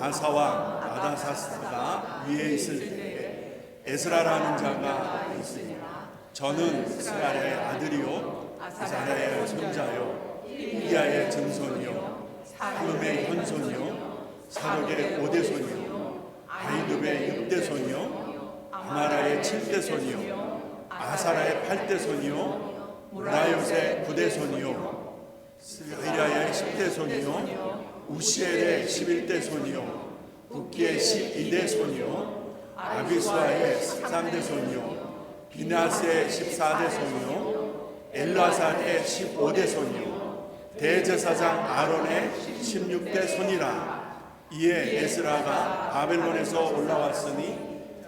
바사왕 아다사스가 위에 있을 때에 에스라라는 자가 있으니라. 저는 스갈의 아들이요 아사랴의 손자요 이야의 증손이요 살룸의 현손이요 사독의 5대손이요 아히두의 6대손이요 아마라의 7대손이요 아사라의 8대손이요 무라요의 9대손이요 스가랴의 10대손이요 우시엘의 11대손이요 붓기의 12대손이요 아비수아의 13대손이요 비나스의 14대손이요 엘라살의 15대손이요 대제사장 아론의 16대손이라. 이에 에스라가 바벨론에서 올라왔으니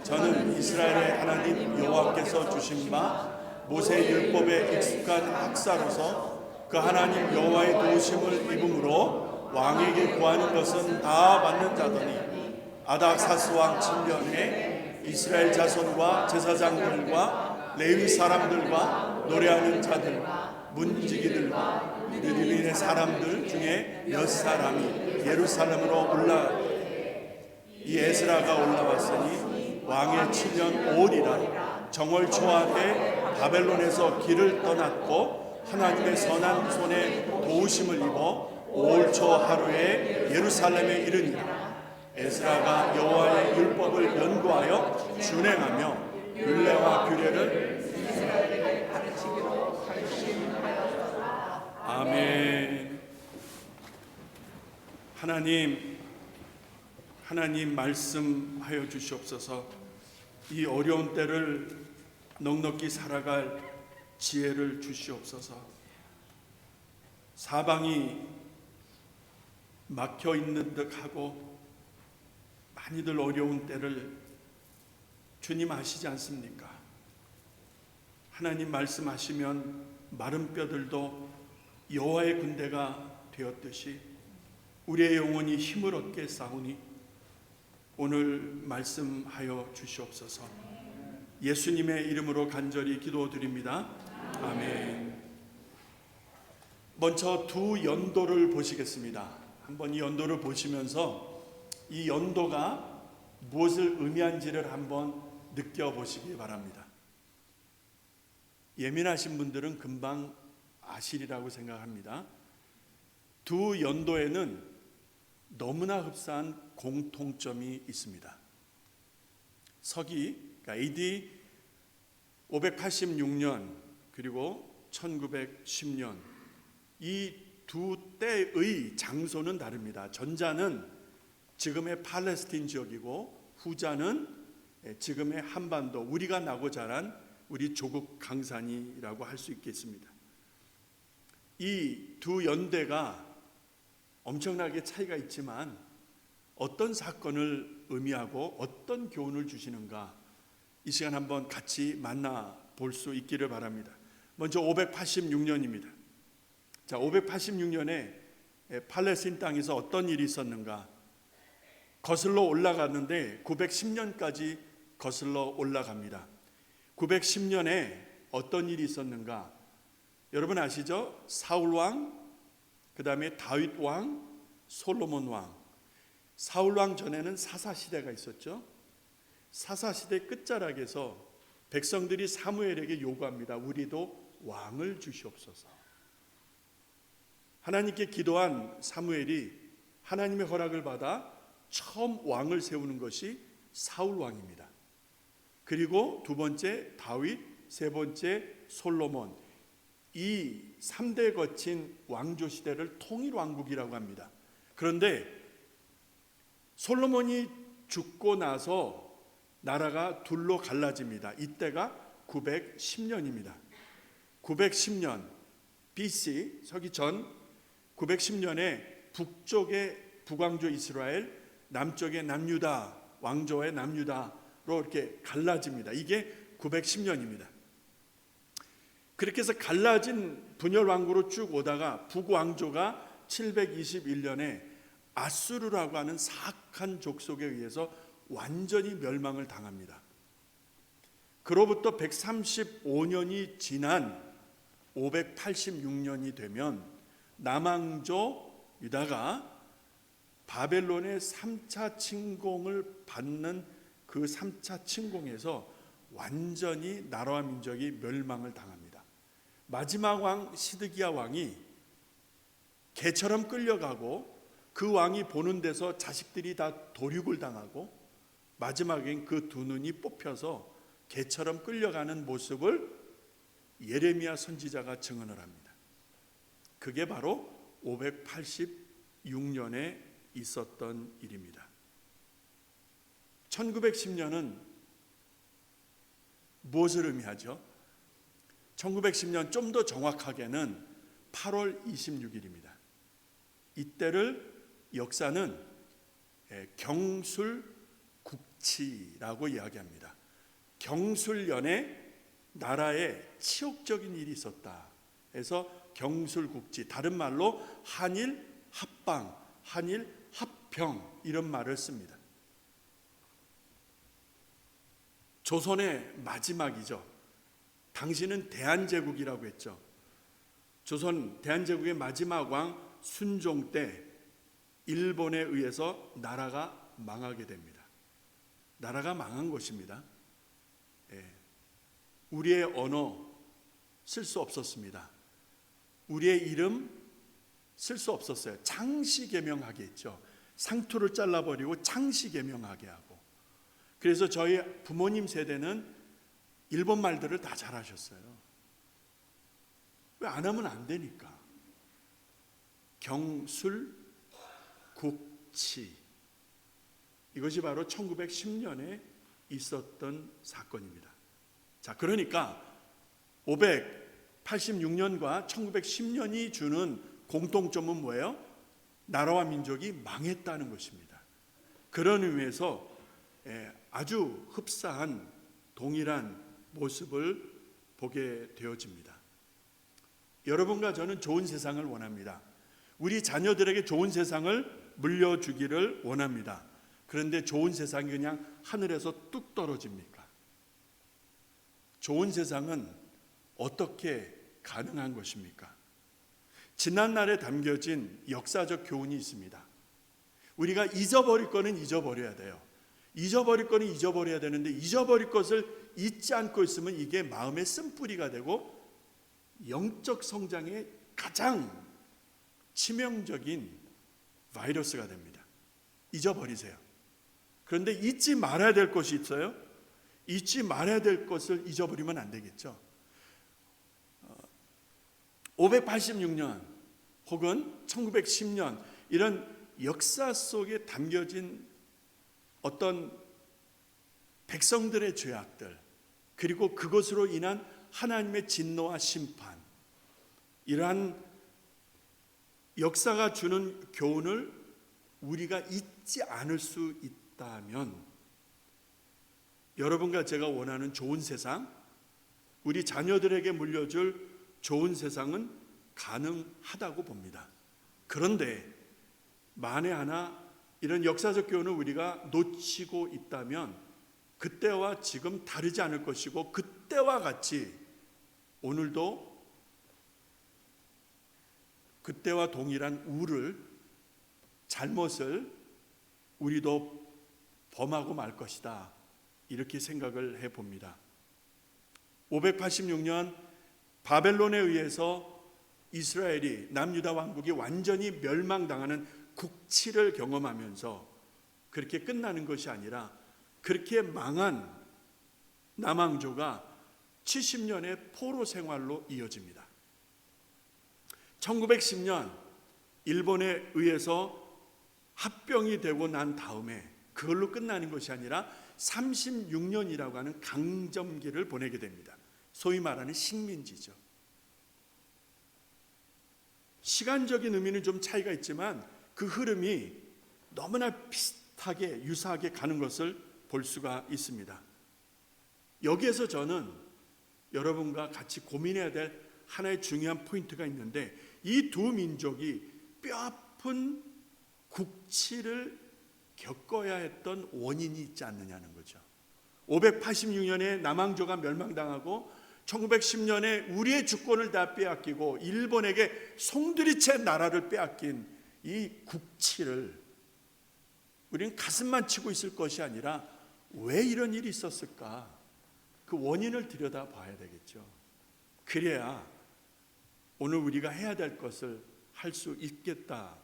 저는 이스라엘의 하나님 여호와께서 주신 바 모세 율법에 익숙한 학사로서 그 하나님 여호와의 도우심을 입음으로 왕에게 구하는 것은 다 받는 자더니 아닥사스 왕 친년에 이스라엘 자손과 제사장들과 레위 사람들과 노래하는 자들과 문지기들과 느리민의 사람들 중에 몇 사람이 예루살렘으로 이 에스라가 올라왔으니 왕의 7년 5월이라 정월 초하에 바벨론에서 길을 떠났고 하나님의 선한 손에 도우심을 입어 5월 초 하루에 예루살렘에 이르니라. 에스라가 여호와의 율법을 연구하여 준행하며 율례와 규례를 이스라엘에게 가르치기로 결심하였더라. 아멘. 하나님 말씀하여 주시옵소서. 이 어려운 때를 넉넉히 살아갈 지혜를 주시옵소서. 사방이 막혀 있는 듯하고 많이들 어려운 때를 주님 아시지 않습니까? 하나님 말씀하시면 마른 뼈들도 여호와의 군대가 되었듯이 우리의 영혼이 힘을 얻게 싸우니 오늘 말씀하여 주시옵소서. 예수님의 이름으로 간절히 기도드립니다. 아멘. 먼저 두 연도를 보시겠습니다. 한번 이 연도를 보시면서 이 연도가 무엇을 의미한지를 한번 느껴보시기 바랍니다. 예민하신 분들은 금방 아시리라고 생각합니다. 두 연도에는 너무나 흡사한 공통점이 있습니다. 서기 AD 586년 그리고 1910년 이 두 때의 장소는 다릅니다. 전자는 지금의 팔레스틴 지역이고 후자는 지금의 한반도, 우리가 나고 자란 우리 조국 강산이라고 할 수 있겠습니다. 이 두 연대가 엄청나게 차이가 있지만 어떤 사건을 의미하고 어떤 교훈을 주시는가 이 시간 한번 같이 만나볼 수 있기를 바랍니다. 먼저 586년입니다. 자, 586년에 팔레스틴 땅에서 어떤 일이 있었는가? 거슬러 올라갔는데 910년까지 거슬러 올라갑니다. 910년에 어떤 일이 있었는가? 여러분 아시죠? 사울 왕, 그 다음에 다윗 왕, 솔로몬 왕. 사울 왕 전에는 사사 시대가 있었죠. 사사 시대 끝자락에서 백성들이 사무엘에게 요구합니다. 우리도 왕을 주시옵소서. 하나님께 기도한 사무엘이 하나님의 허락을 받아 처음 왕을 세우는 것이 사울 왕입니다. 그리고 두 번째 다윗, 세 번째 솔로몬. 이 3대 거친 왕조 시대를 통일왕국이라고 합니다. 그런데 솔로몬이 죽고 나서 나라가 둘로 갈라집니다. 이때가 910년입니다. 910년 BC 서기 전 910년에 북쪽의 북왕조 이스라엘, 남쪽의 남유다 왕조의 남유다로 이렇게 갈라집니다. 이게 910년입니다. 그렇게 해서 갈라진 분열 왕국으로 쭉 오다가 북왕조가 721년에 아수르라고 하는 사악한 족속에 의해서 완전히 멸망을 당합니다. 그로부터 135년이 지난 586년이 되면 남왕조 유다가 바벨론의 3차 침공을 받는 그 3차 침공에서 완전히 나라와 민족이 멸망을 당합니다. 마지막 왕 시드기야 왕이 개처럼 끌려가고 그 왕이 보는 데서 자식들이 다 도륙을 당하고 마지막엔 그 두 눈이 뽑혀서 개처럼 끌려가는 모습을 예레미야 선지자가 증언을 합니다. 그게 바로 586년에 있었던 일입니다. 1910년은 무엇을 의미하죠? 1910년 좀 더 정확하게는 8월 26일입니다. 이때를 역사는 경술국치라고 이야기합니다. 경술년에 나라에 치욕적인 일이 있었다 해서 경술국치, 다른 말로 한일 합방, 한일 합평 이런 말을 씁니다. 조선의 마지막이죠. 당시는 대한제국이라고 했죠. 조선 대한제국의 마지막 왕 순종 때 일본에 의해서 나라가 망하게 됩니다. 나라가 망한 것입니다. 우리의 언어 쓸 수 없었습니다. 우리의 이름 쓸 수 없었어요. 창씨개명하게 했죠. 상투를 잘라버리고 창씨개명하게 하고. 그래서 저희 부모님 세대는 일본 말들을 다 잘하셨어요. 왜 안 하면 안 되니까. 경술국치, 이것이 바로 1910년에 있었던 사건입니다. 자, 그러니까 586년과 1910년이 주는 공통점은 뭐예요? 나라와 민족이 망했다는 것입니다. 그런 의미에서 아주 흡사한 동일한 모습을 보게 되어집니다. 여러분과 저는 좋은 세상을 원합니다. 우리 자녀들에게 좋은 세상을 물려주기를 원합니다. 그런데 좋은 세상이 그냥 하늘에서 뚝 떨어집니까? 좋은 세상은 어떻게 가능한 것입니까? 지난날에 담겨진 역사적 교훈이 있습니다. 우리가 잊어버릴 거는 잊어버려야 돼요. 잊어버릴 거는 잊어버려야 되는데 잊어버릴 것을 잊지 않고 있으면 이게 마음의 쓴뿌리가 되고 영적 성장에 가장 치명적인 바이러스가 됩니다. 잊어버리세요. 그런데 잊지 말아야 될 것이 있어요. 잊지 말아야 될 것을 잊어버리면 안 되겠죠. 586년 혹은 1910년 이런 역사 속에 담겨진 어떤 백성들의 죄악들, 그리고 그것으로 인한 하나님의 진노와 심판, 이러한 역사가 주는 교훈을 우리가 잊지 않을 수 있다면 여러분과 제가 원하는 좋은 세상, 우리 자녀들에게 물려줄 좋은 세상은 가능하다고 봅니다. 그런데 만에 하나 이런 역사적 교훈을 우리가 놓치고 있다면 그때와 지금 다르지 않을 것이고 그때와 같이 오늘도 그때와 동일한 우를, 잘못을 우리도 범하고 말 것이다, 이렇게 생각을 해봅니다. 586년 바벨론에 의해서 이스라엘이, 남유다 왕국이 완전히 멸망당하는 국치를 경험하면서 그렇게 끝나는 것이 아니라 그렇게 망한 남왕조가 70년의 포로 생활로 이어집니다. 1910년 일본에 의해서 합병이 되고 난 다음에 그걸로 끝나는 것이 아니라 36년이라고 하는 강점기를 보내게 됩니다. 소위 말하는 식민지죠. 시간적인 의미는 좀 차이가 있지만 그 흐름이 너무나 비슷하게 유사하게 가는 것을 볼 수가 있습니다. 여기에서 저는 여러분과 같이 고민해야 될 하나의 중요한 포인트가 있는데, 이 두 민족이 뼈아픈 국치를 겪어야 했던 원인이 있지 않느냐는 거죠. 586년에 남왕조가 멸망당하고 1910년에 우리의 주권을 다 빼앗기고 일본에게 송두리째 나라를 빼앗긴 이 국치를 우리는 가슴만 치고 있을 것이 아니라 왜 이런 일이 있었을까? 그 원인을 들여다 봐야 되겠죠. 그래야 오늘 우리가 해야 될 것을 할 수 있겠다는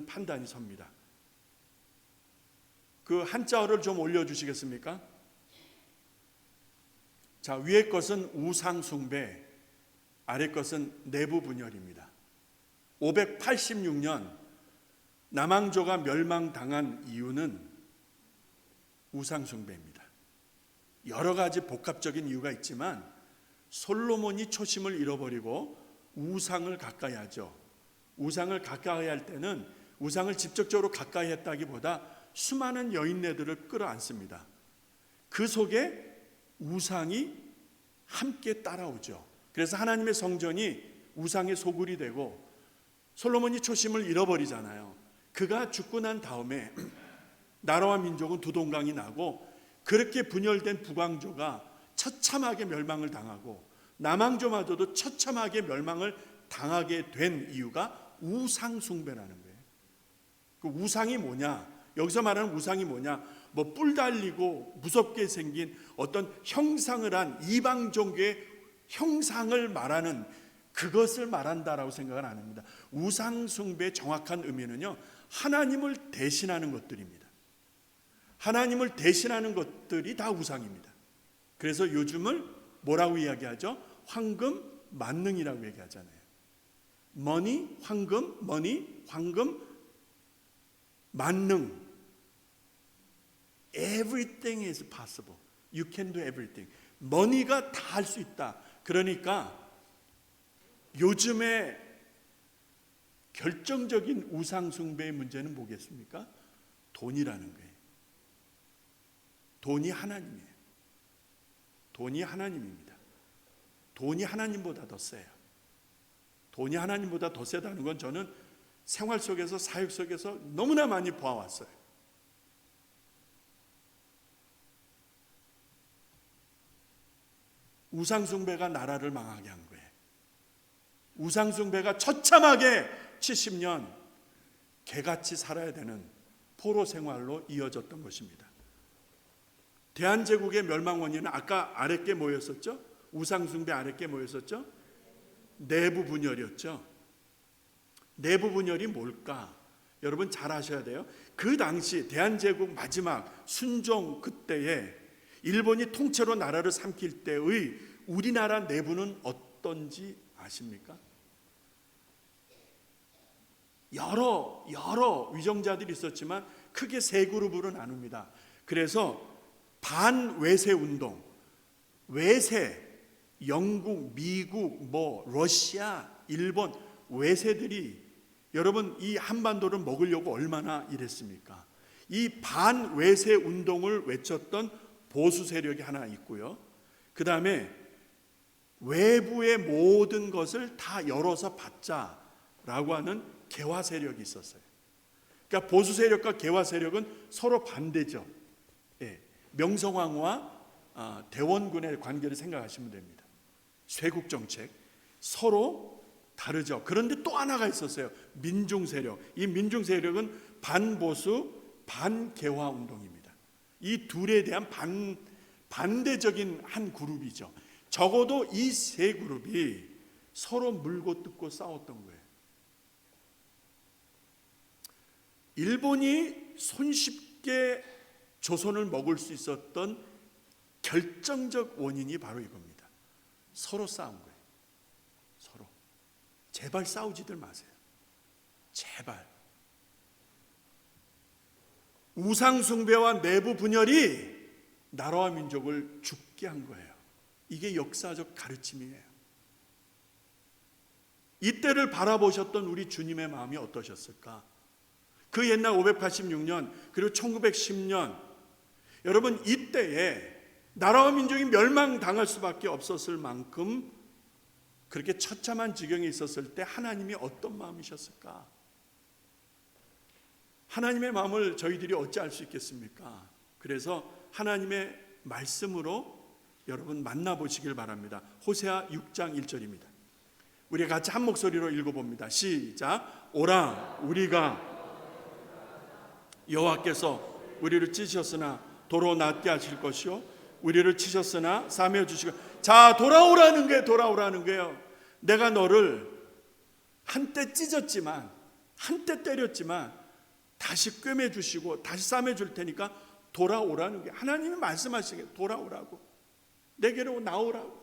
판단이 섭니다. 그 한자어를 좀 올려주시겠습니까? 자, 위에 것은 우상 숭배, 아래 것은 내부 분열입니다. 586년 남왕조가 멸망당한 이유는 우상 숭배입니다. 여러 가지 복합적인 이유가 있지만 솔로몬이 초심을 잃어버리고 우상을 가까이 하죠. 우상을 가까이 할 때는 우상을 직접적으로 가까이 했다기보다 수많은 여인네들을 끌어안습니다. 그 속에 우상이 함께 따라오죠. 그래서 하나님의 성전이 우상의 소굴이 되고 솔로몬이 초심을 잃어버리잖아요. 그가 죽고 난 다음에 나라와 민족은 두동강이 나고 그렇게 분열된 북왕조가 처참하게 멸망을 당하고 남왕조마저도 처참하게 멸망을 당하게 된 이유가 우상 숭배라는 거예요. 그 우상이 뭐냐? 여기서 말하는 우상이 뭐냐? 뭐 뿔 달리고 무섭게 생긴 어떤 형상을 한 이방 종교의 형상을 말하는 그것을 말한다라고 생각은 안 합니다. 우상 숭배의 정확한 의미는요, 하나님을 대신하는 것들입니다. 하나님을 대신하는 것들이 다 우상입니다. 그래서 요즘을 뭐라고 이야기하죠? 황금 만능이라고 얘기하잖아요. 머니, 황금, 머니, 황금, 만능. Everything is possible. You can do everything. 머니가 다 할 수 있다. 그러니까 요즘에 결정적인 우상 숭배의 문제는 뭐겠습니까? 돈이라는 거예요. 돈이 하나님이에요. 돈이 하나님입니다. 돈이 하나님보다 더 세요. 돈이 하나님보다 더 세다는 건 저는 생활 속에서 사역 속에서 너무나 많이 보아왔어요. 우상숭배가 나라를 망하게 한 거예요. 우상숭배가 처참하게 70년 개같이 살아야 되는 포로 생활로 이어졌던 것입니다. 대한제국의 멸망 원인은 아까 아래 게 뭐였었죠? 우상숭배 아래 게 뭐였었죠? 내부 분열이었죠. 내부 분열이 뭘까? 여러분 잘 아셔야 돼요. 그 당시 대한제국 마지막 순종 그때에 일본이 통째로 나라를 삼킬 때의 우리나라 내부는 어떤지 아십니까? 여러 위정자들이 있었지만 크게 세 그룹으로 나눕니다. 그래서 반외세 운동, 외세, 영국, 미국, 러시아, 일본 외세들이 여러분 이 한반도를 먹으려고 얼마나 일했습니까? 이 반외세 운동을 외쳤던 보수 세력이 하나 있고요. 그 다음에 외부의 모든 것을 다 열어서 받자라고 하는 개화 세력이 있었어요. 그러니까 보수 세력과 개화 세력은 서로 반대죠. 예, 명성황후와 대원군의 관계를 생각하시면 됩니다. 쇄국 정책 서로 다르죠. 그런데 또 하나가 있었어요. 민중 세력. 이 민중 세력은 반보수, 반개화 운동입니다. 이 둘에 대한 반대적인 한 그룹이죠. 적어도 이 세 그룹이 서로 물고 뜯고 싸웠던 거예요. 일본이 손쉽게 조선을 먹을 수 있었던 결정적 원인이 바로 이겁니다. 서로 싸운 거예요. 서로. 제발 싸우지들 마세요. 제발. 우상 숭배와 내부 분열이 나라와 민족을 죽게 한 거예요. 이게 역사적 가르침이에요. 이때를 바라보셨던 우리 주님의 마음이 어떠셨을까? 그 옛날 586년 그리고 1910년 여러분 이때에 나라와 민족이 멸망당할 수밖에 없었을 만큼 그렇게 처참한 지경에 있었을 때 하나님이 어떤 마음이셨을까? 하나님의 마음을 저희들이 어찌 알 수 있겠습니까? 그래서 하나님의 말씀으로 여러분 만나보시길 바랍니다. 호세아 6장 1절입니다. 우리 같이 한 목소리로 읽어봅니다. 시작. 오라 우리가 여호와께서 우리를 찢으셨으나 도로 낫게 하실 것이요 우리를 치셨으나 사며 주시고. 자, 돌아오라는 거예요. 내가 너를 한때 찢었지만, 한때 때렸지만 다시 꿰매 주시고 다시 싸매 줄 테니까 돌아오라는 게 하나님이 말씀하시게, 돌아오라고, 내게로 나오라고.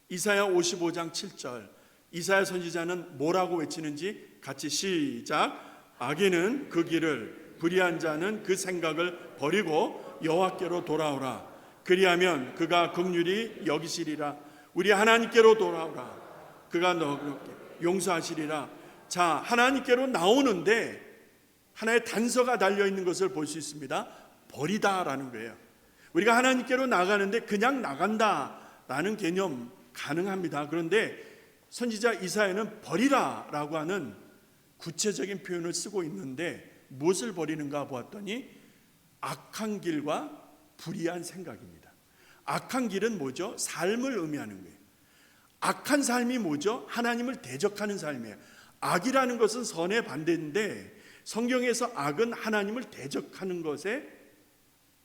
이사야 55장 7절, 이사야 선지자는 뭐라고 외치는지 같이 시작. 악인은 그 길을, 불의한 자는 그 생각을 버리고 여호와께로 돌아오라. 그리하면 그가 긍휼히 여기시리라. 우리 하나님께로 돌아오라. 그가 너그럽게 용서하시리라. 자, 하나님께로 나오는데 하나의 단서가 달려있는 것을 볼 수 있습니다. 버리다라는 거예요. 우리가 하나님께로 나가는데 그냥 나간다라는 개념 가능합니다. 그런데 선지자 이사야는 버리라라고 하는 구체적인 표현을 쓰고 있는데 무엇을 버리는가 보았더니 악한 길과 불의한 생각입니다. 악한 길은 뭐죠? 삶을 의미하는 거예요. 악한 삶이 뭐죠? 하나님을 대적하는 삶이에요. 악이라는 것은 선의 반대인데 성경에서 악은 하나님을 대적하는 것에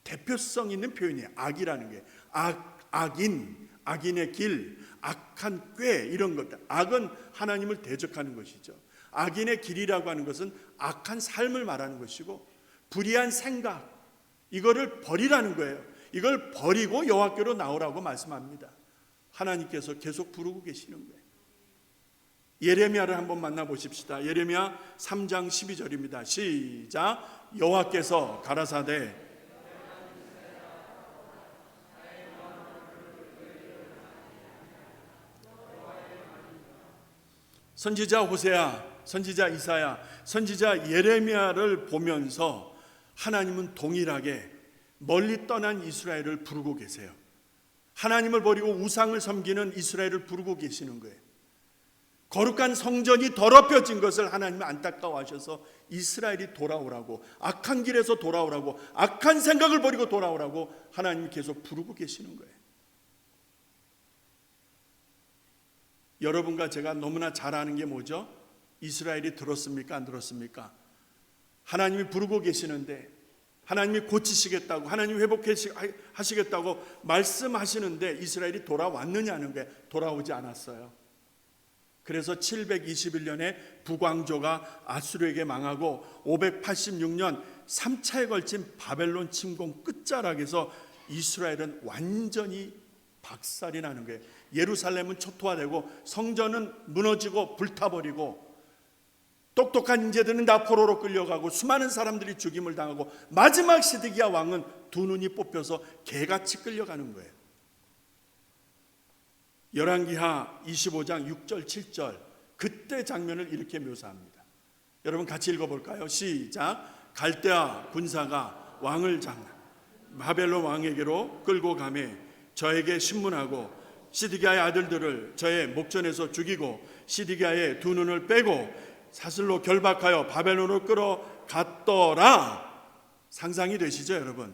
대표성 있는 표현이에요. 악이라는 게 악인, 악인의 길, 악한 꾀, 이런 것들. 악은 하나님을 대적하는 것이죠. 악인의 길이라고 하는 것은 악한 삶을 말하는 것이고, 불의한 생각, 이거를 버리라는 거예요. 이걸 버리고 여호와께로 나오라고 말씀합니다. 하나님께서 계속 부르고 계시는 거예요. 예레미야를 한번 만나보십시다. 예레미야 3장 12절입니다. 시작. 여호와께서 가라사대 선지자 호세아, 선지자 이사야, 선지자 예레미야를 보면서 하나님은 동일하게 멀리 떠난 이스라엘을 부르고 계세요. 하나님을 버리고 우상을 섬기는 이스라엘을 부르고 계시는 거예요. 거룩한 성전이 더럽혀진 것을 하나님은 안타까워하셔서 이스라엘이 돌아오라고, 악한 길에서 돌아오라고, 악한 생각을 버리고 돌아오라고 하나님이 계속 부르고 계시는 거예요. 여러분과 제가 너무나 잘 아는 게 뭐죠? 이스라엘이 들었습니까? 안 들었습니까? 하나님이 부르고 계시는데, 하나님이 고치시겠다고, 하나님이 회복하시겠다고 말씀하시는데 이스라엘이 돌아왔느냐는 게 돌아오지 않았어요. 그래서 721년에 북왕조가 아수르에게 망하고 586년 3차에 걸친 바벨론 침공 끝자락에서 이스라엘은 완전히 박살이 나는 거예요. 예루살렘은 초토화되고 성전은 무너지고 불타버리고 똑똑한 인재들은 나포로로 끌려가고 수많은 사람들이 죽임을 당하고 마지막 시드기야 왕은 두 눈이 뽑혀서 개같이 끌려가는 거예요. 열왕기하 25장 6절 7절 그때 장면을 이렇게 묘사합니다. 여러분 같이 읽어볼까요? 시작. 갈대아 군사가 왕을 장난 바벨론 왕에게로 끌고 가매 저에게 신문하고 시드기야의 아들들을 저의 목전에서 죽이고 시드기야의 두 눈을 빼고 사슬로 결박하여 바벨론으로 끌어갔더라. 상상이 되시죠 여러분?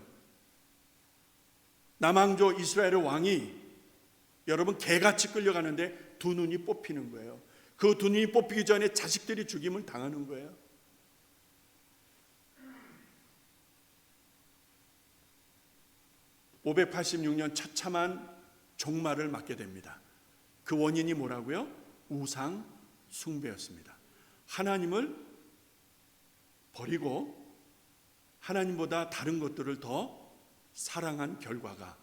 남왕조 이스라엘의 왕이 여러분 개같이 끌려가는데 두 눈이 뽑히는 거예요. 그 두 눈이 뽑히기 전에 자식들이 죽임을 당하는 거예요. (586년) 처참한 종말을 맞게 됩니다. 그 원인이 뭐라고요? 우상 숭배였습니다. 하나님을 버리고 하나님보다 다른 것들을 더 사랑한 결과가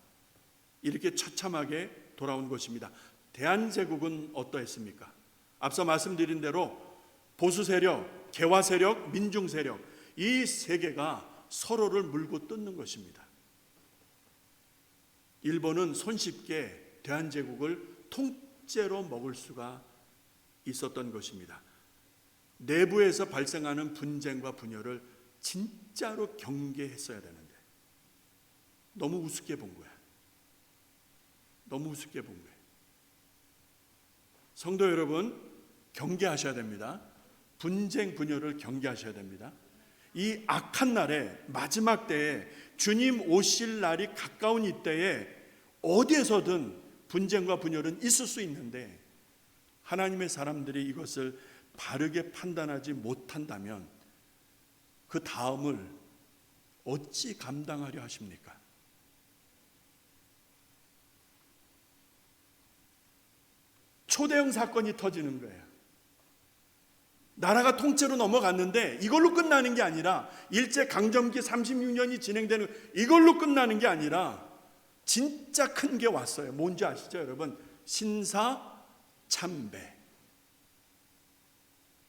이렇게 처참하게 돌아온 것입니다. 대한제국은 어떠했습니까? 앞서 말씀드린 대로 보수 세력, 개화 세력, 민중 세력 이 세 개가 서로를 물고 뜯는 것입니다. 일본은 손쉽게 대한제국을 통째로 먹을 수가 있었던 것입니다. 내부에서 발생하는 분쟁과 분열을 진짜로 경계했어야 되는데 너무 우습게 본 거야. 너무 우습게 본 거예요. 성도 여러분, 경계하셔야 됩니다. 분쟁 분열을 경계하셔야 됩니다. 이 악한 날에 마지막 때에 주님 오실 날이 가까운 이때에 어디에서든 분쟁과 분열은 있을 수 있는데 하나님의 사람들이 이것을 바르게 판단하지 못한다면 그 다음을 어찌 감당하려 하십니까? 초대형 사건이 터지는 거예요. 나라가 통째로 넘어갔는데 이걸로 끝나는 게 아니라, 일제강점기 36년이 진행되는 이걸로 끝나는 게 아니라 진짜 큰 게 왔어요. 뭔지 아시죠, 여러분? 신사참배.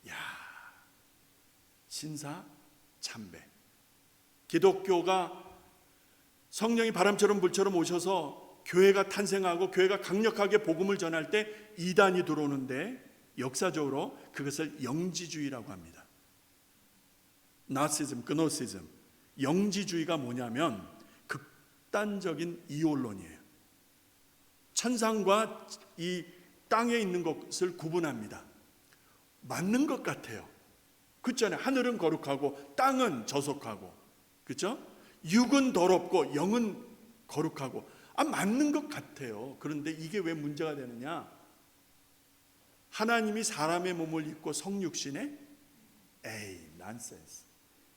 야, 신사참배. 기독교가 성령이 바람처럼 불처럼 오셔서 교회가 탄생하고 교회가 강력하게 복음을 전할 때 이단이 들어오는데, 역사적으로 그것을 영지주의라고 합니다. 나시즘, 그노시즘. 영지주의가 뭐냐면 극단적인 이혼론이에요. 천상과 이 땅에 있는 것을 구분합니다. 맞는 것 같아요. 그렇잖아요. 하늘은 거룩하고 땅은 저속하고, 그렇죠? 육은 더럽고 영은 거룩하고, 맞는 것 같아요. 그런데 이게 왜 문제가 되느냐? 하나님이 사람의 몸을 입고 성육신에, 난센스.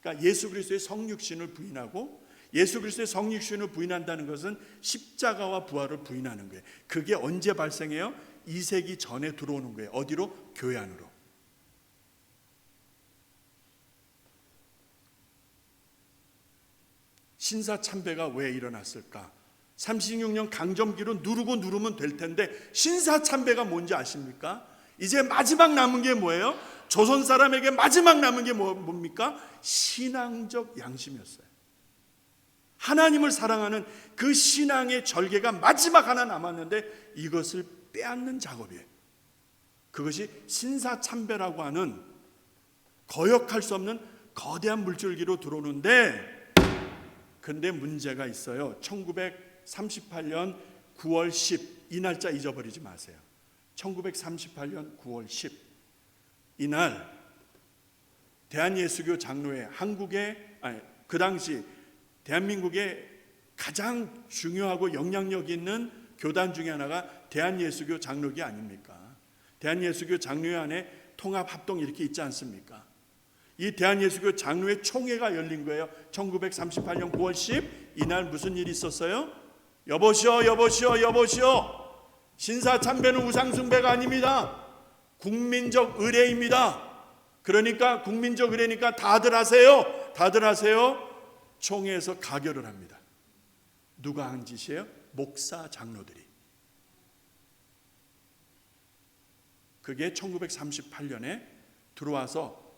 그러니까 예수 그리스도의 성육신을 부인하고, 예수 그리스도의 성육신을 부인한다는 것은 십자가와 부활을 부인하는 거예요. 그게 언제 발생해요? 2세기 전에 들어오는 거예요. 어디로? 교회 안으로. 신사참배가 왜 일어났을까? 36년 강점기로 누르면 될 텐데, 신사참배가 뭔지 아십니까? 이제 마지막 남은 게 뭐예요? 조선 사람에게 마지막 남은 게 뭡니까? 신앙적 양심이었어요. 하나님을 사랑하는 그 신앙의 절개가 마지막 하나 남았는데, 이것을 빼앗는 작업이에요. 그것이 신사참배라고 하는 거역할 수 없는 거대한 물줄기로 들어오는데, 근데 문제가 있어요. 1938년 9월 10, 이 날짜 잊어버리지 마세요. 1938년 9월 10, 이날 대한예수교 장로회, 그 당시 대한민국의 가장 중요하고 영향력 있는 교단 중에 하나가 대한예수교 장로회 아닙니까? 대한예수교 장로회 안에 통합합동 이렇게 있지 않습니까? 이 대한예수교 장로회 총회가 열린 거예요. 1938년 9월 10, 이날 무슨 일이 있었어요? 여보시오, 신사참배는 우상숭배가 아닙니다. 국민적 의례입니다. 그러니까 국민적 의례니까 다들 하세요. 총회에서 가결을 합니다. 누가 한 짓이에요? 목사 장로들이. 그게 1938년에 들어와서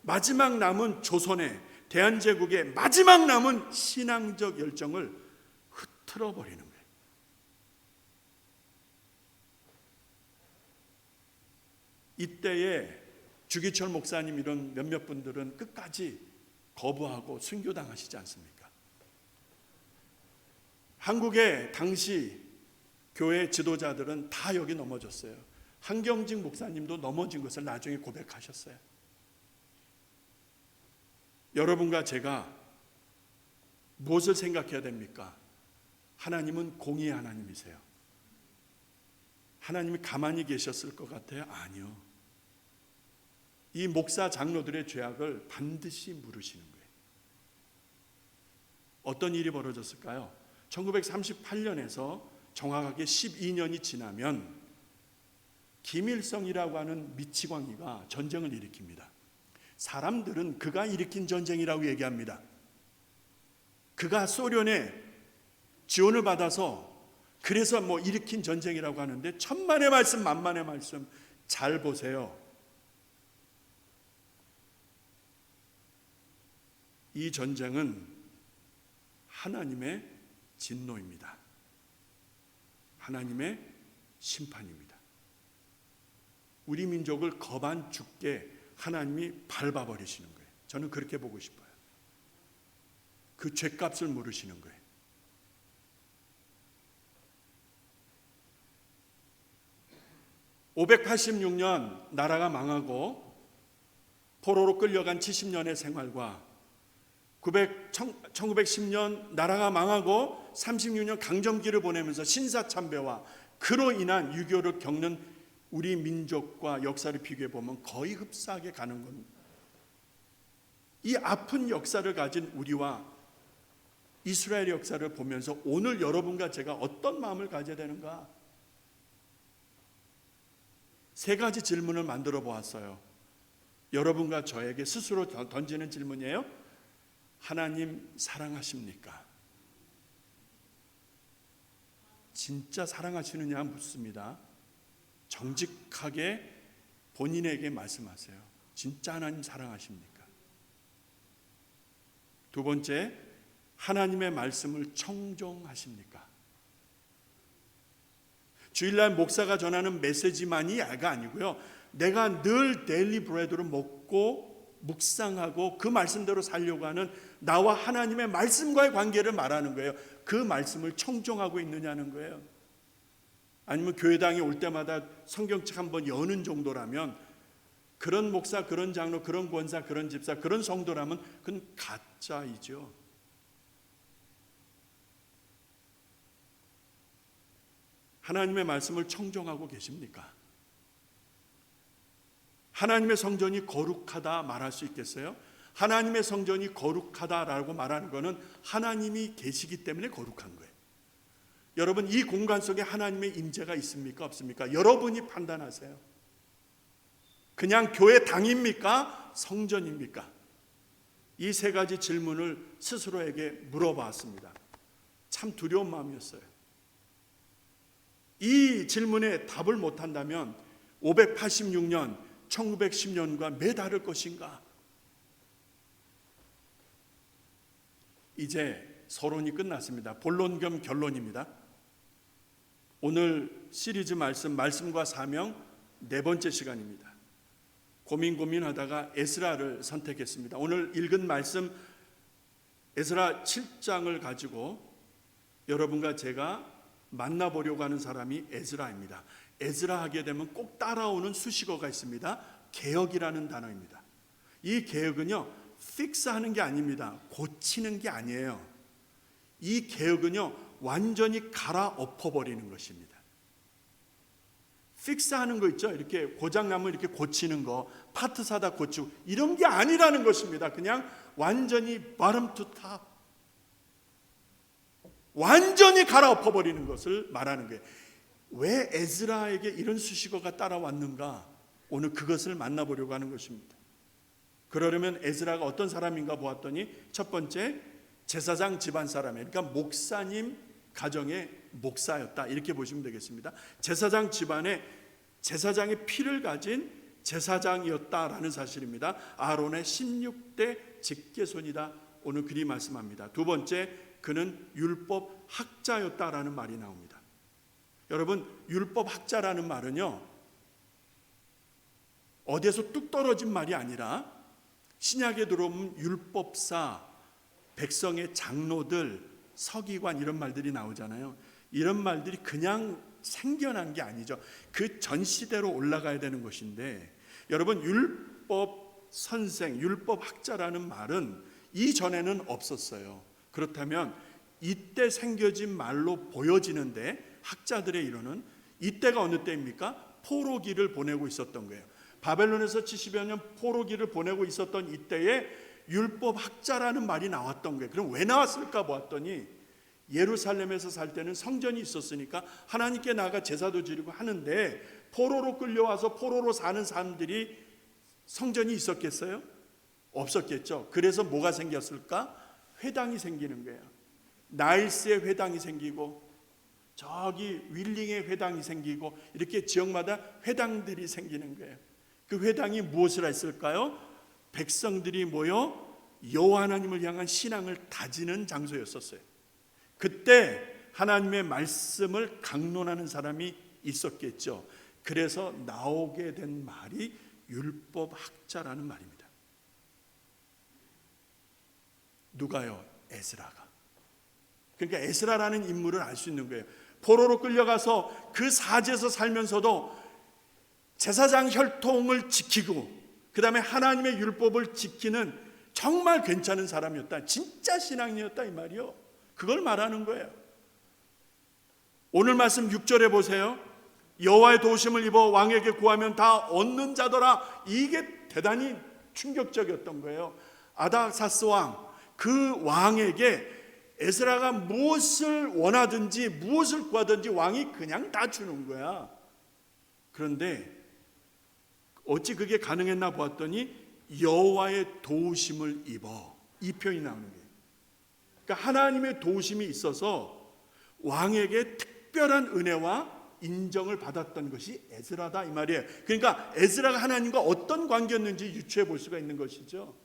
마지막 남은 조선의 대한제국의 마지막 남은 신앙적 열정을 흐트러 버리는 거예요. 이때에 주기철 목사님 이런 몇몇 분들은 끝까지 거부하고 순교당하시지 않습니까? 한국의 당시 교회 지도자들은 다 여기 넘어졌어요. 한경직 목사님도 넘어진 것을 나중에 고백하셨어요. 여러분과 제가 무엇을 생각해야 됩니까? 하나님은 공의의 하나님이세요. 하나님이 가만히 계셨을 것 같아요? 아니요. 이 목사 장로들의 죄악을 반드시 물으시는 거예요. 어떤 일이 벌어졌을까요? 1938년에서 정확하게 12년이 지나면 김일성이라고 하는 미치광이가 전쟁을 일으킵니다. 사람들은 그가 일으킨 전쟁이라고 얘기합니다. 그가 소련의 지원을 받아서 그래서 일으킨 전쟁이라고 하는데, 천만의 말씀 만만의 말씀 잘 보세요. 이 전쟁은 하나님의 진노입니다. 하나님의 심판입니다. 우리 민족을 거반 죽게 하나님이 밟아버리시는 거예요. 저는 그렇게 보고 싶어요. 그 죄값을 물으시는 거예요. (586년) 나라가 망하고 포로로 끌려간 70년의 생활과 1910년 나라가 망하고 36년 강점기를 보내면서 신사참배와 그로 인한 유교를 겪는 우리 민족과 역사를 비교해 보면 거의 흡사하게 가는 겁니다. 이 아픈 역사를 가진 우리와 이스라엘의 역사를 보면서 오늘 여러분과 제가 어떤 마음을 가져야 되는가? 세 가지 질문을 만들어 보았어요. 여러분과 저에게 스스로 던지는 질문이에요. 하나님 사랑하십니까? 진짜 사랑하시느냐 묻습니다. 정직하게 본인에게 말씀하세요. 진짜 하나님 사랑하십니까? 두 번째, 하나님의 말씀을 청종하십니까? 주일날 목사가 전하는 메시지만이 야가 아니고요, 내가 늘 데일리 브레드로 먹고 묵상하고 그 말씀대로 살려고 하는 나와 하나님의 말씀과의 관계를 말하는 거예요. 그 말씀을 청종하고 있느냐는 거예요. 아니면 교회당에 올 때마다 성경책 한번 여는 정도라면, 그런 목사, 그런 장로, 그런 권사, 그런 집사, 그런 성도라면 그건 가짜이죠. 하나님의 말씀을 청종하고 계십니까? 하나님의 성전이 거룩하다 말할 수 있겠어요? 하나님의 성전이 거룩하다라고 말하는 것은 하나님이 계시기 때문에 거룩한 거예요. 여러분, 이 공간 속에 하나님의 임재가 있습니까? 없습니까? 여러분이 판단하세요. 그냥 교회 당입니까? 성전입니까? 이 세 가지 질문을 스스로에게 물어봤습니다. 참 두려운 마음이었어요. 이 질문에 답을 못한다면 586년 1910년과 매다를 것인가? 이제 서론이 끝났습니다. 본론 겸 결론입니다. 오늘 시리즈 말씀과 사명 네 번째 시간입니다. 고민하다가 에스라를 선택했습니다. 오늘 읽은 말씀 에스라 7장을 가지고 여러분과 제가 만나보려고 하는 사람이 에스라입니다. 에스라 하게 되면 꼭 따라오는 수식어가 있습니다. 개혁이라는 단어입니다. 이 개혁은요, 픽스하는 게 아닙니다. 고치는 게 아니에요. 이 개혁은요, 완전히 갈아엎어버리는 것입니다. 픽스하는 거 있죠? 이렇게 고장나면 이렇게 고치는 거, 파트 사다 고치고, 이런 게 아니라는 것입니다. 그냥 완전히 bottom to top, 완전히 갈아엎어버리는 것을 말하는 거예요. 왜 에스라에게 이런 수식어가 따라왔는가? 오늘 그것을 만나보려고 하는 것입니다. 그러려면 에스라가 어떤 사람인가 보았더니, 첫 번째, 제사장 집안 사람이에요. 그러니까 목사님 가정의 목사였다, 이렇게 보시면 되겠습니다. 제사장 집안에 제사장의 피를 가진 제사장이었다라는 사실입니다. 아론의 16대 직계손이다, 오늘 그리 말씀합니다. 두 번째, 그는 율법 학자였다라는 말이 나옵니다. 여러분, 율법 학자라는 말은요, 어디에서 뚝 떨어진 말이 아니라 신약에 들어오면 율법사, 백성의 장로들, 서기관, 이런 말들이 나오잖아요. 이런 말들이 그냥 생겨난 게 아니죠. 그 전 시대로 올라가야 되는 것인데, 여러분, 율법 선생, 율법 학자라는 말은 이전에는 없었어요. 그렇다면 이때 생겨진 말로 보여지는데, 학자들의 이론은 이때가 어느 때입니까? 포로기를 보내고 있었던 거예요. 바벨론에서 70여 년 포로기를 보내고 있었던 이때에 율법 학자라는 말이 나왔던 거예요. 그럼 왜 나왔을까 보았더니, 예루살렘에서 살 때는 성전이 있었으니까 하나님께 나아가 제사도 드리고 하는데, 포로로 끌려와서 포로로 사는 사람들이 성전이 있었겠어요? 없었겠죠. 그래서 뭐가 생겼을까? 회당이 생기는 거예요. 나일스의 회당이 생기고, 저기 윌링의 회당이 생기고, 이렇게 지역마다 회당들이 생기는 거예요. 그 회당이 무엇을 했을까요? 백성들이 모여 여호와 하나님을 향한 신앙을 다지는 장소였었어요. 그때 하나님의 말씀을 강론하는 사람이 있었겠죠. 그래서 나오게 된 말이 율법 학자라는 말입니다. 누가요? 에스라가. 그러니까 에스라라는 인물을 알 수 있는 거예요. 포로로 끌려가서 그 사지에서 살면서도 제사장 혈통을 지키고, 그 다음에 하나님의 율법을 지키는 정말 괜찮은 사람이었다, 진짜 신앙인이었다, 이 말이요. 그걸 말하는 거예요. 오늘 말씀 6절에 보세요. 여호와의 도우심을 입어 왕에게 구하면 다 얻는 자더라. 이게 대단히 충격적이었던 거예요. 아닥사스 왕, 그 왕에게 에스라가 무엇을 원하든지 무엇을 구하든지 왕이 그냥 다 주는 거야. 그런데 어찌 그게 가능했나 보았더니 여호와의 도우심을 입어, 이 표현이 나오는 거예요. 그러니까 하나님의 도우심이 있어서 왕에게 특별한 은혜와 인정을 받았던 것이 에스라다, 이 말이에요. 그러니까 에스라가 하나님과 어떤 관계였는지 유추해 볼 수가 있는 것이죠.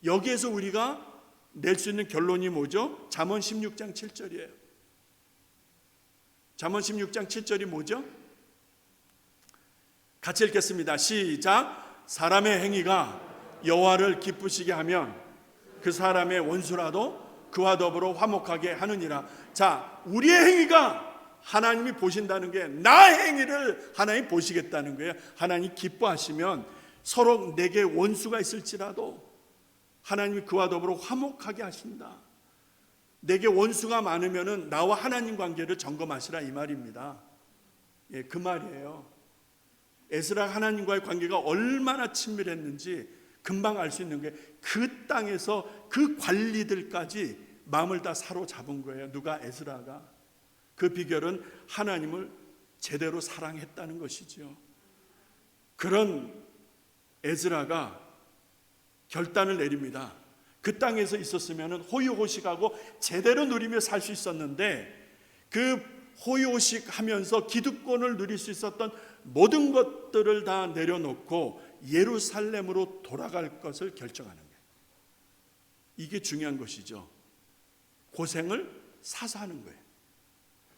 여기에서 우리가 낼 수 있는 결론이 뭐죠? 잠언 16장 7절이에요. 잠언 16장 7절이 뭐죠? 같이 읽겠습니다. 시작. 사람의 행위가 여호와를 기쁘시게 하면 그 사람의 원수라도 그와 더불어 화목하게 하느니라. 자, 우리의 행위가 하나님이 보신다는 게 나의 행위를 하나님 보시겠다는 거예요. 하나님 기뻐하시면 서로 내게 원수가 있을지라도 하나님이 그와 더불어 화목하게 하신다. 내게 원수가 많으면은 나와 하나님 관계를 점검하시라, 이 말입니다. 예, 그 말이에요. 에스라 하나님과의 관계가 얼마나 친밀했는지 금방 알 수 있는 게 그 땅에서 그 관리들까지 마음을 다 사로잡은 거예요. 누가? 에스라가. 그 비결은 하나님을 제대로 사랑했다는 것이죠. 그런 에스라가 결단을 내립니다. 그 땅에서 있었으면 호의호식하고 제대로 누리며 살 수 있었는데, 그 호의호식하면서 기득권을 누릴 수 있었던 모든 것들을 다 내려놓고 예루살렘으로 돌아갈 것을 결정하는 거예요. 이게 중요한 것이죠. 고생을 사서 하는 거예요.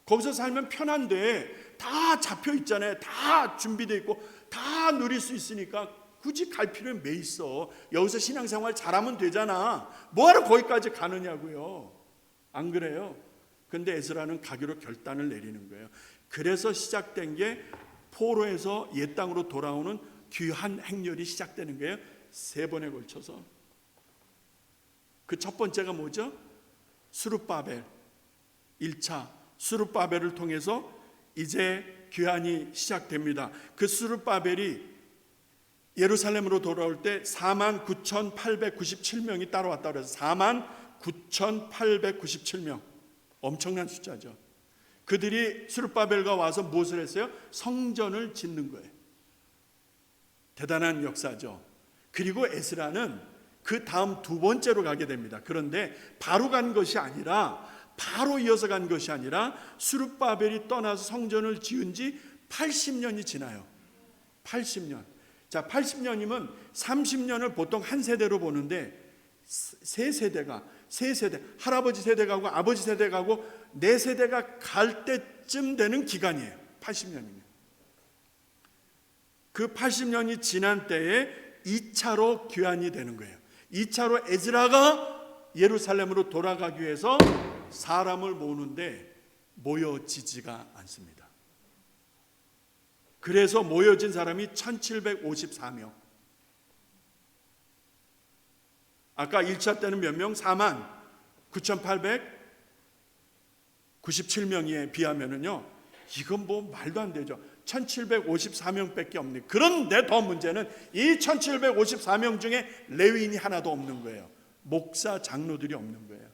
거기서 살면 편한데 다 잡혀 있잖아요. 다 준비되어 있고 다 누릴 수 있으니까 굳이 갈 필요는 왜 있어? 여기서 신앙생활 잘하면 되잖아. 뭐하러 거기까지 가느냐고요. 안 그래요? 근데 에스라는 가기로 결단을 내리는 거예요. 그래서 시작된 게 포로에서 옛 땅으로 돌아오는 귀한 행렬이 시작되는 거예요. 3번에 걸쳐서. 그 첫 번째가 뭐죠? 스룹바벨 1차 스룹바벨을 통해서 이제 귀환이 시작됩니다. 그 스룹바벨이 예루살렘으로 돌아올 때 49,897명이 따라왔다고 해서 49,897명, 엄청난 숫자죠. 그들이 스룹바벨과 와서 무엇을 했어요? 성전을 짓는 거예요. 대단한 역사죠. 그리고 에스라는 그 다음 2번째로 가게 됩니다. 그런데 바로 간 것이 아니라, 바로 이어서 간 것이 아니라 스룹바벨이 떠나서 성전을 지은 지 80년이 지나요. 80년. 자, 80년이면 30년을 보통 한 세대로 보는데 세 세대, 할아버지 세대 가고 아버지 세대 가고 네 세대가 갈 때쯤 되는 기간이에요. 80년이면. 그 80년이 지난 때에 2차로 귀환이 되는 거예요. 2차로 에스라가 예루살렘으로 돌아가기 위해서 사람을 모으는데 모여지지가 않습니다. 그래서 모여진 사람이 1754명. 아까 1차 때는 몇 명? 49,897명에 비하면은요, 이건 뭐 말도 안 되죠. 1754명밖에 없네. 그런데 더 문제는 이 1754명 중에 레위인이 하나도 없는 거예요. 목사, 장로들이 없는 거예요.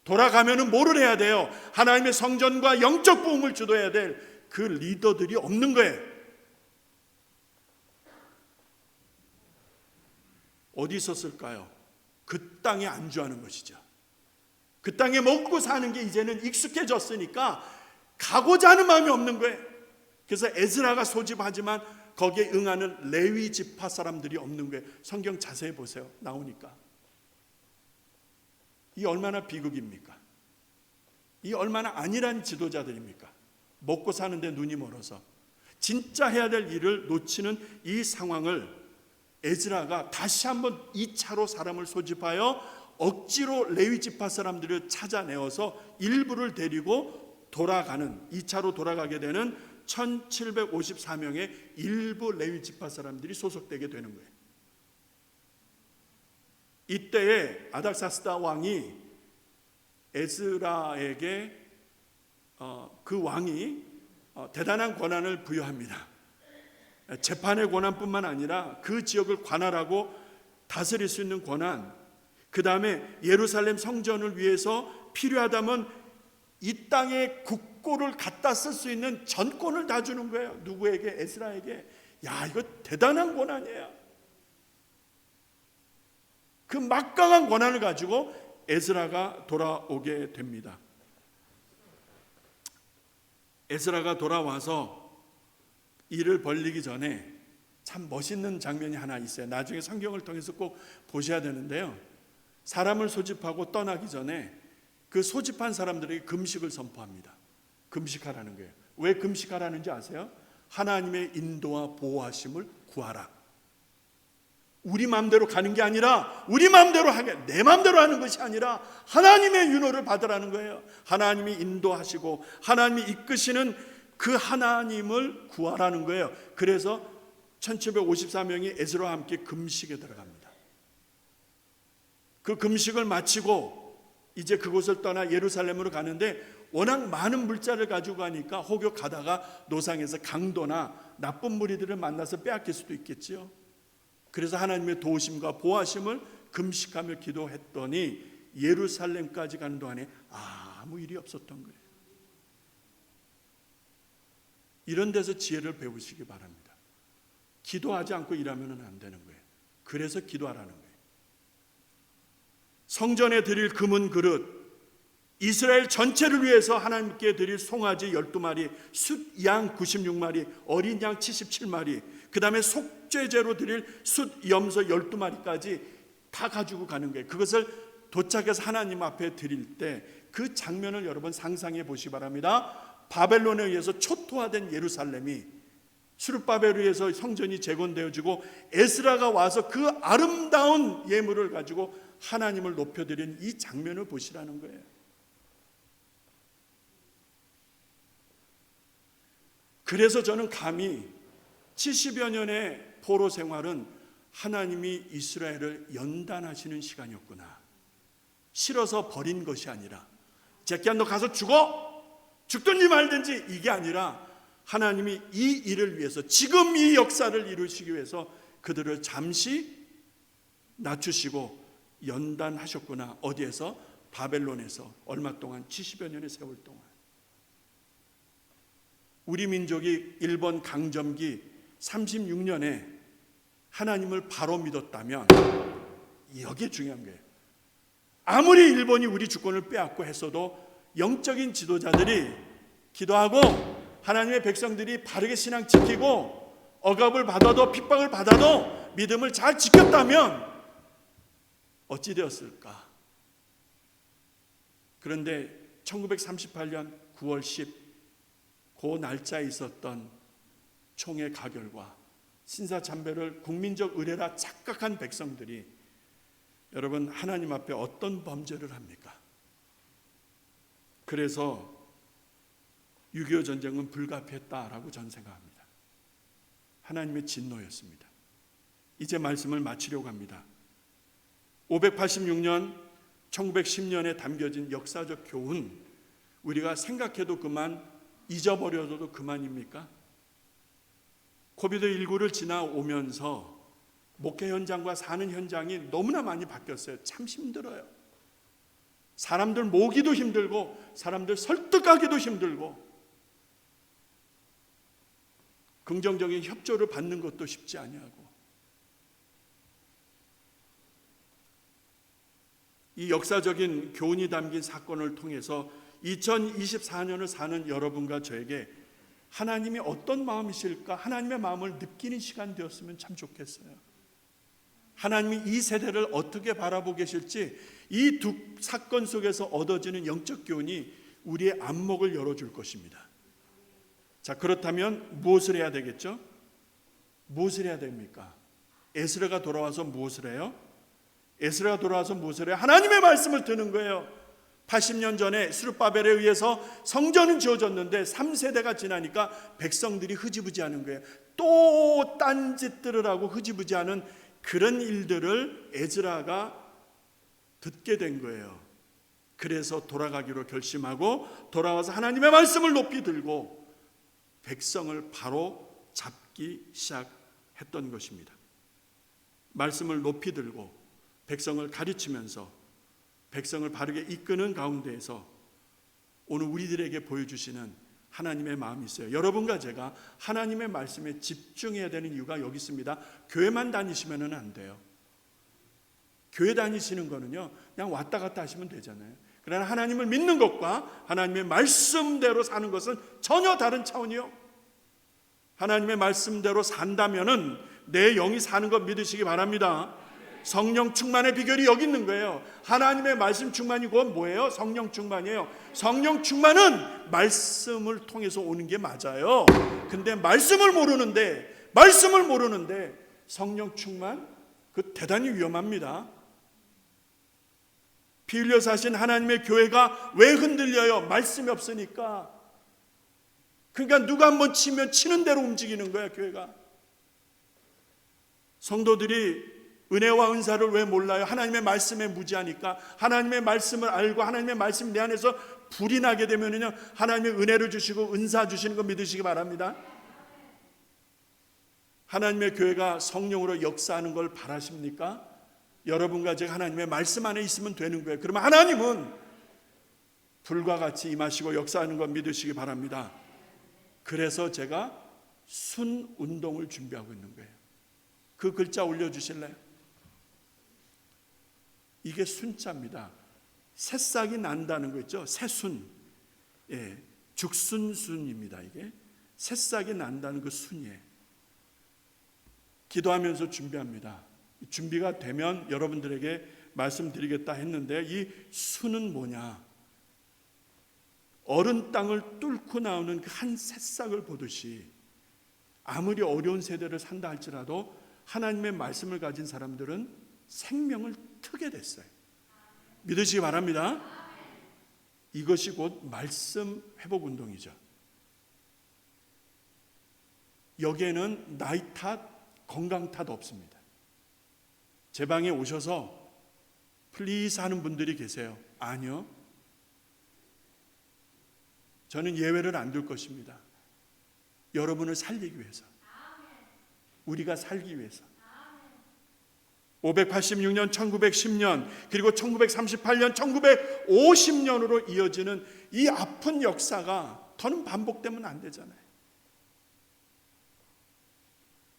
돌아가면은 뭐를 해야 돼요? 하나님의 성전과 영적 부흥을 주도해야 될 그 리더들이 없는 거예요. 어디 있었을까요? 그 땅에 안주하는 것이죠. 그 땅에 먹고 사는 게 이제는 익숙해졌으니까 가고자 하는 마음이 없는 거예요. 그래서 에스라가 소집하지만 거기에 응하는 레위 지파 사람들이 없는 거예요. 성경 자세히 보세요. 나오니까. 이 얼마나 비극입니까? 이 얼마나 안일한 지도자들입니까? 먹고 사는데 눈이 멀어서 진짜 해야 될 일을 놓치는 이 상황을 에스라가 다시 한번 2차로 사람을 소집하여 억지로 레위 지파 사람들을 찾아내어서 일부를 데리고 돌아가는, 2차로 돌아가게 되는 1754명의 일부 레위 지파 사람들이 소속되게 되는 거예요. 이때에 아닥사스다 왕이 에스라에게 그 왕이 대단한 권한을 부여합니다. 재판의 권한뿐만 아니라 그 지역을 관할하고 다스릴 수 있는 권한, 그 다음에 예루살렘 성전을 위해서 필요하다면 이 땅에 국고를 갖다 쓸 수 있는 전권을 다 주는 거예요. 누구에게? 에스라에게. 야, 이거 대단한 권한이에요. 그 막강한 권한을 가지고 에스라가 돌아오게 됩니다. 에스라가 돌아와서 일을 벌리기 전에 참 멋있는 장면이 하나 있어요. 나중에 성경을 통해서 꼭 보셔야 되는데요. 사람을 소집하고 떠나기 전에 그 소집한 사람들에게 금식을 선포합니다. 금식하라는 거예요. 왜 금식하라는지 아세요? 하나님의 인도와 보호하심을 구하라. 우리 마음대로 가는 게 아니라 우리 마음대로 내 마음대로 하는 것이 아니라 하나님의 윤호를 받으라는 거예요. 하나님이 인도하시고 하나님이 이끄시는 그 하나님을 구하라는 거예요. 그래서 1754명이 에스라와 함께 금식에 들어갑니다. 그 금식을 마치고 이제 그곳을 떠나 예루살렘으로 가는데 워낙 많은 물자를 가지고 가니까 혹여 가다가 노상에서 강도나 나쁜 무리들을 만나서 빼앗길 수도 있겠지요. 그래서 하나님의 도우심과 보호하심을 금식하며 기도했더니 예루살렘까지 가는 동안에 아무 일이 없었던 거예요. 이런 데서 지혜를 배우시기 바랍니다. 기도하지 않고 일하면 안 되는 거예요. 그래서 기도하라는 거예요. 성전에 드릴 금은 그릇, 이스라엘 전체를 위해서 하나님께 드릴 송아지 12마리, 숫양 96마리, 어린 양 77마리, 그 다음에 속죄제로 드릴 숫염소 12마리까지 다 가지고 가는 거예요. 그것을 도착해서 하나님 앞에 드릴 때 그 장면을 여러분 상상해 보시기 바랍니다. 바벨론에 의해서 초토화된 예루살렘이 수르바벨에 의해서 성전이 재건되어지고 에스라가 와서 그 아름다운 예물을 가지고 하나님을 높여드린 이 장면을 보시라는 거예요. 그래서 저는 감히 70여 년의 포로 생활은 하나님이 이스라엘을 연단하시는 시간이었구나. 싫어서 버린 것이 아니라 제끼야 너 가서 죽든지 말든지 이게 아니라 하나님이 이 일을 위해서 지금 이 역사를 이루시기 위해서 그들을 잠시 낮추시고 연단하셨구나. 어디에서? 바벨론에서 얼마 동안? 70여 년의 세월 동안. 우리 민족이 일본 강점기 36년에 하나님을 바로 믿었다면 여기에 중요한 거예요. 아무리 일본이 우리 주권을 빼앗고 했어도 영적인 지도자들이 기도하고 하나님의 백성들이 바르게 신앙 지키고 억압을 받아도 핍박을 받아도 믿음을 잘 지켰다면 어찌 되었을까? 그런데 1938년 9월 10 그 날짜에 있었던 총의 가결과 신사참배를 국민적 의례라 착각한 백성들이 여러분 하나님 앞에 어떤 범죄를 합니까? 그래서 6.25 전쟁은 불가피했다라고 저는 생각합니다. 하나님의 진노였습니다. 이제 말씀을 마치려고 합니다. 586년 1910년에 담겨진 역사적 교훈, 우리가 생각해도 그만, 잊어버려도 그만입니까? 코비드19를 지나오면서 목회 현장과 사는 현장이 너무나 많이 바뀌었어요. 참 힘들어요. 사람들 모기도 힘들고 사람들 설득하기도 힘들고 긍정적인 협조를 받는 것도 쉽지 아니하고, 이 역사적인 교훈이 담긴 사건을 통해서 2024년을 사는 여러분과 저에게 하나님이 어떤 마음이실까, 하나님의 마음을 느끼는 시간 되었으면 참 좋겠어요. 하나님이 이 세대를 어떻게 바라보고 계실지 이 두 사건 속에서 얻어지는 영적 교훈이 우리의 안목을 열어줄 것입니다. 자, 그렇다면 무엇을 해야 되겠죠? 무엇을 해야 됩니까? 에스라가 돌아와서 무엇을 해요? 에스라가 돌아와서 무엇을 해요? 하나님의 말씀을 듣는 거예요. 80년 전에 스룹바벨에 의해서 성전은 지어졌는데 3세대가 지나니까 백성들이 흐지부지하는 거예요. 또 딴짓들을 하고 흐지부지하는 그런 일들을 에스라가 듣게 된 거예요. 그래서 돌아가기로 결심하고 돌아와서 하나님의 말씀을 높이 들고 백성을 바로 잡기 시작했던 것입니다. 말씀을 높이 들고 백성을 가르치면서 백성을 바르게 이끄는 가운데에서 오늘 우리들에게 보여주시는 하나님의 마음이 있어요. 여러분과 제가 하나님의 말씀에 집중해야 되는 이유가 여기 있습니다. 교회만 다니시면 안 돼요. 교회 다니시는 거는요, 그냥 왔다 갔다 하시면 되잖아요. 그러나 하나님을 믿는 것과 하나님의 말씀대로 사는 것은 전혀 다른 차원이요. 하나님의 말씀대로 산다면은 내 영이 사는 것 믿으시기 바랍니다. 성령 충만의 비결이 여기 있는 거예요. 하나님의 말씀 충만이 곧 뭐예요? 성령 충만이에요. 성령 충만은 말씀을 통해서 오는 게 맞아요. 근데 말씀을 모르는데 성령 충만, 그 대단히 위험합니다. 피 흘려 사신 하나님의 교회가 왜 흔들려요? 말씀이 없으니까. 그러니까 누가 한번 치면 치는 대로 움직이는 거야, 교회가. 성도들이 은혜와 은사를 왜 몰라요? 하나님의 말씀에 무지하니까. 하나님의 말씀을 알고 하나님의 말씀 내 안에서 불이 나게 되면은요, 하나님의 은혜를 주시고 은사 주시는 거 믿으시기 바랍니다. 하나님의 교회가 성령으로 역사하는 걸 바라십니까? 여러분과 제가 하나님의 말씀 안에 있으면 되는 거예요. 그러면 하나님은 불과 같이 임하시고 역사하는 걸 믿으시기 바랍니다. 그래서 제가 순 운동을 준비하고 있는 거예요. 그 글자 올려주실래요? 이게 순자입니다. 새싹이 난다는 거 있죠? 새순, 죽순순입니다. 이게 새싹이 난다는 그 순이에요. 기도하면서 준비합니다. 준비가 되면 여러분들에게 말씀드리겠다 했는데, 이 순은 뭐냐? 어른 땅을 뚫고 나오는 그 한 새싹을 보듯이 아무리 어려운 세대를 산다 할지라도 하나님의 말씀을 가진 사람들은 생명을 트게 됐어요. 믿으시기 바랍니다. 이것이 곧 말씀 회복 운동이죠. 여기에는 나이 탓, 건강 탓 없습니다. 제 방에 오셔서 플리즈 하는 분들이 계세요. 아니요. 저는 예외를 안 둘 것입니다. 여러분을 살리기 위해서. 우리가 살기 위해서. 586년, 1910년, 그리고 1938년, 1950년으로 이어지는 이 아픈 역사가 더는 반복되면 안 되잖아요.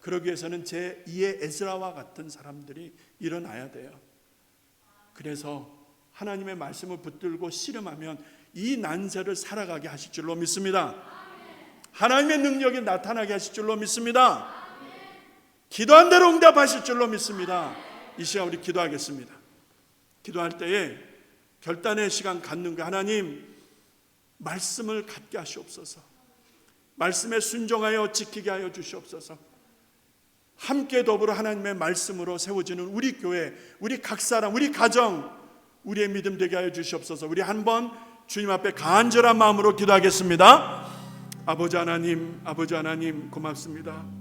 그러기 위해서는 제2의 에스라와 같은 사람들이 일어나야 돼요. 그래서 하나님의 말씀을 붙들고 씨름하면 이 난세를 살아가게 하실 줄로 믿습니다. 하나님의 능력이 나타나게 하실 줄로 믿습니다. 기도한 대로 응답하실 줄로 믿습니다. 이 시간 우리 기도하겠습니다. 기도할 때에 결단의 시간 갖는 거, 하나님 말씀을 갖게 하시옵소서. 말씀에 순종하여 지키게 하여 주시옵소서. 함께 더불어 하나님의 말씀으로 세워지는 우리 교회, 우리 각 사람, 우리 가정, 우리의 믿음 되게 하여 주시옵소서. 우리 한번 주님 앞에 간절한 마음으로 기도하겠습니다. 아버지 하나님 고맙습니다.